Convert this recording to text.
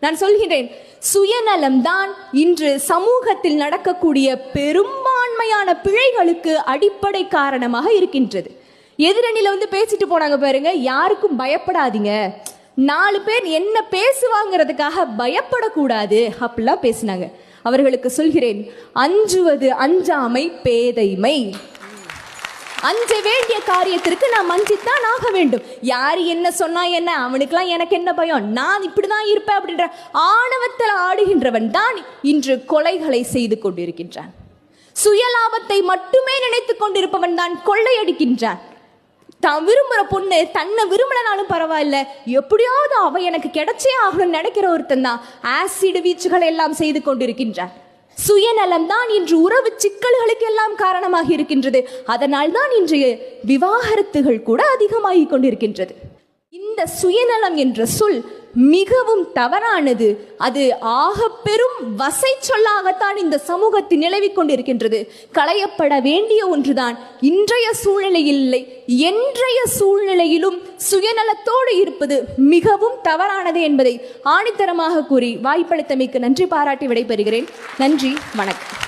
நான் சொல்கிறேன், சுயநலம் தான் இன்று சமூகத்தில் நடக்கக்கூடிய பெரும்பான்மையான பிழைகளுக்கு அடிப்படை காரணமாக இருக்கின்றது. எதிரணியில பேசிட்டு போனாங்க பாருங்க, யாருக்கும் பயப்படாதீங்க, 4 பேர் என்ன பேசுவாங்கிறதுக்காக பயப்படக்கூடாது அப்படிலாம் பேசினாங்க. அவர்களுக்கு சொல்கிறேன், அஞ்சுவது அஞ்சாமை பேதைமை. அஞ்ச வேண்டிய காரியத்திற்கு நாம் அஞ்சித்தான் ஆக வேண்டும். யாரு என்ன சொன்னா என்ன, அவனுக்கெல்லாம் எனக்கு என்ன பயம், நான் இப்படிதான் இருப்பேன் அப்படின்ற ஆணவத்தில் ஆடுகின்றவன் தான் இன்று கொலைகளை செய்து கொண்டிருக்கின்றான். சுயலாபத்தை மட்டுமே நினைத்துக் கொண்டிருப்பவன் தான் கொள்ளையடிக்கின்றான். தான் விரும்புற பொண்ணு தன்னை விரும்பினாலும் பரவாயில்ல, எப்படியாவது அவ எனக்கு கிடைச்சே ஆகணும்னு நினைக்கிற ஒருத்தன் தான் ஆசிட் வீச்சுகளை எல்லாம் செய்து கொண்டிருக்கின்றான். சுயநலம் தான் இன்று உறவு சிக்கல்களுக்கு எல்லாம் காரணமாக இருக்கின்றது. அதனால் தான் இன்றைய விவாகரத்துகள் கூட அதிகமாகி கொண்டிருக்கின்றது. இந்த சுயநலம் என்ற சொல் மிகவும் தவறானது. அது ஆக பெரும் வசை சொல்லாகத்தான் இந்த சமூகத்தில் நிலவிக் கொண்டிருக்கின்றது. களையப்பட வேண்டிய ஒன்றுதான். இன்றைய சூழ்நிலையில் இல்லை, என்றைய சூழ்நிலையிலும் சுயநலத்தோடு இருப்பது மிகவும் தவறானது என்பதை ஆணித்தரமாக கூறி வாய்ப்பளித்தமைக்கு நன்றி பாராட்டி விடைபெறுகிறேன். நன்றி, வணக்கம்.